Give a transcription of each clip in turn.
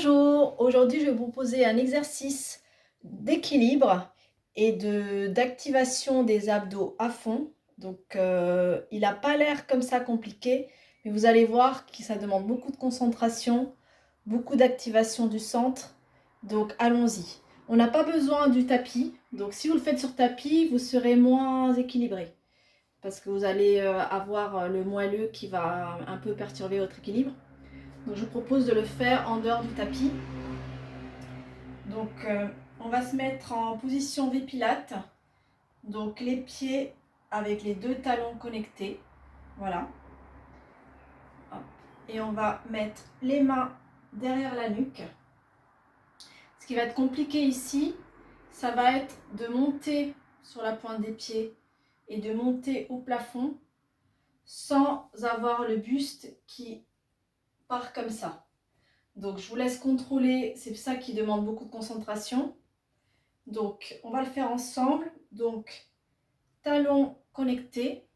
Bonjour, aujourd'hui je vais vous proposer un exercice d'équilibre et d'activation des abdos à fond. Donc il n'a pas l'air comme ça compliqué, mais vous allez voir que ça demande beaucoup de concentration, beaucoup d'activation du centre. Donc allons-y. On n'a pas besoin du tapis, donc si vous le faites sur tapis, vous serez moins équilibré parce que vous allez avoir le moelleux qui va un peu perturber votre équilibre. Donc je vous propose de le faire en dehors du tapis. Donc on va se mettre en position V-Pilates. Donc les pieds avec les deux talons connectés. Voilà. Hop. Et on va mettre les mains derrière la nuque. Ce qui va être compliqué ici, ça va être de monter sur la pointe des pieds et de monter au plafond sans avoir le buste qui part comme ça. Donc je vous laisse contrôler, c'est ça qui demande beaucoup de concentration. Donc on va le faire ensemble. Donc talons connectés,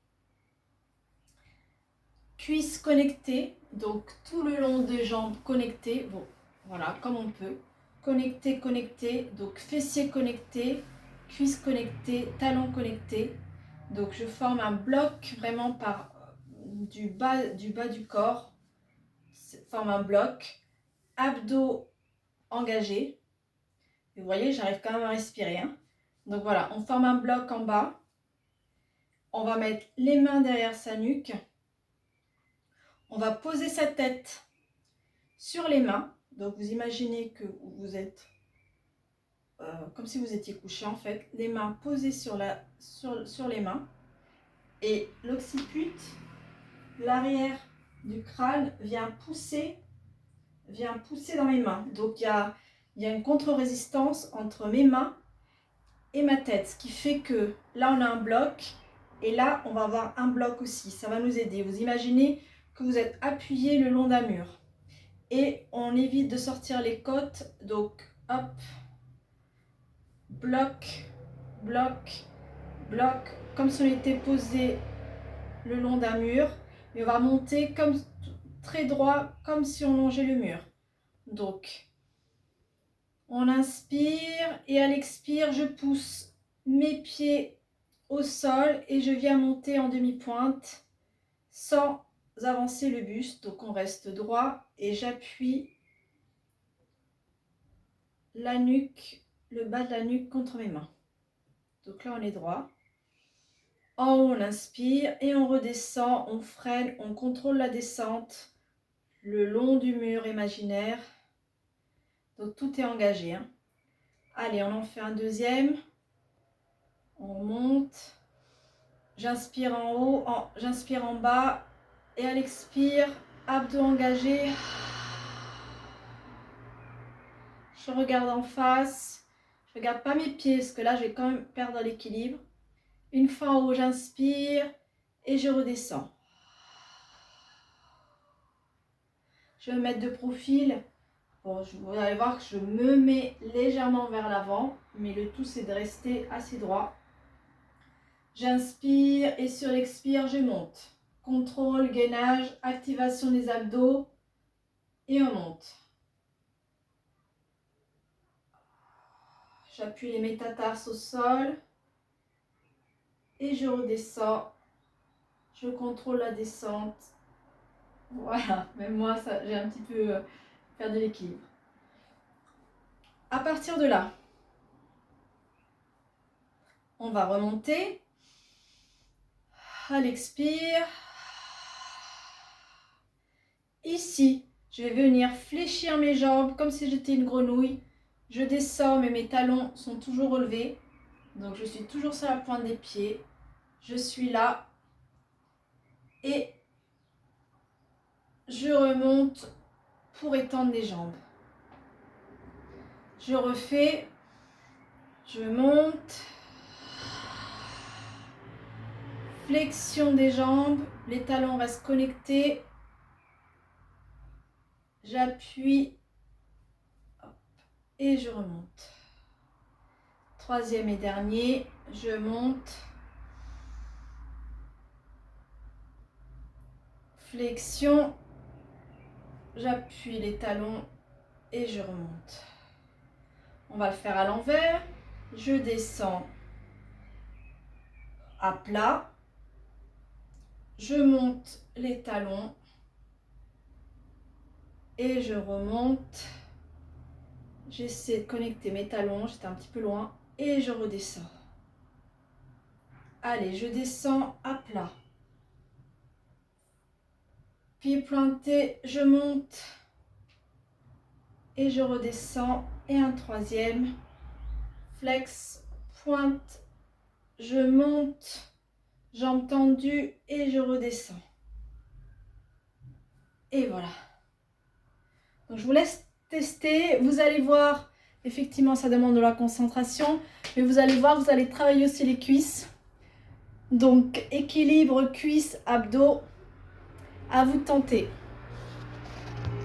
cuisses connectées, donc tout le long des jambes connectées. Bon, voilà, comme on peut. Connecté, connecté, donc fessiers connectés, cuisses connectées, talons connectés. Donc je forme un bloc vraiment par du bas du corps. Forme un bloc. Abdos engagés. Et vous voyez, j'arrive quand même à respirer. Hein. Donc voilà, on forme un bloc en bas. On va mettre les mains derrière sa nuque. On va poser sa tête sur les mains. Donc vous imaginez que vous êtes comme si vous étiez couché en fait. Les mains posées sur les mains. Et l'occiput, l'arrière du crâne vient pousser dans mes mains. Donc il y a une contre-résistance entre mes mains et ma tête. Ce qui fait que là on a un bloc. Et là on va avoir un bloc aussi. Ça va nous aider. Vous imaginez que vous êtes appuyé le long d'un mur. Et on évite de sortir les côtes. Donc, hop, bloc, bloc, bloc, comme si on était posé le long d'un mur. Et on va monter comme très droit, comme si on longeait le mur. Donc, on inspire et à l'expire, je pousse mes pieds au sol et je viens monter en demi-pointe sans avancer le buste. Donc, on reste droit et j'appuie la nuque, le bas de la nuque contre mes mains. Donc là, on est droit. En haut, on inspire et on redescend, on freine, on contrôle la descente le long du mur imaginaire. Donc tout est engagé. Hein. Allez, on en fait un deuxième. On monte. J'inspire en haut, j'inspire en bas. Et à l'expire, abdos engagés. Je regarde en face. Je ne regarde pas mes pieds parce que là, je vais quand même perdre l'équilibre. Une fois en haut, j'inspire et je redescends. Je vais me mettre de profil. Bon, vous allez voir que je me mets légèrement vers l'avant, mais le tout c'est de rester assez droit. J'inspire et sur l'expire, je monte. Contrôle, gainage, activation des abdos et on monte. J'appuie les métatarses au sol et je redescends. Je contrôle la descente. Voilà, même moi, j'ai un petit peu perdu l'équilibre. À partir de là, on va remonter. À l'expire. Ici, je vais venir fléchir mes jambes comme si j'étais une grenouille. Je descends, mais mes talons sont toujours relevés. Donc je suis toujours sur la pointe des pieds. Je suis là. Et je remonte pour étendre les jambes. Je refais. Je monte. Flexion des jambes. Les talons restent connectés. J'appuie. Et je remonte. Troisième et dernier. Je monte. Flexion. J'appuie les talons et je remonte. On va le faire à l'envers. Je descends à plat. Je monte les talons et je remonte. J'essaie de connecter mes talons, j'étais un petit peu loin et je redescends. Allez, je descends à plat. Pied pointé, je monte et je redescends. Et un troisième. Flex, pointe, je monte, jambes tendues et je redescends. Et voilà. Donc je vous laisse tester. Vous allez voir, effectivement, ça demande de la concentration. Mais vous allez voir, vous allez travailler aussi les cuisses. Donc équilibre, cuisses, abdos. À vous de tenter.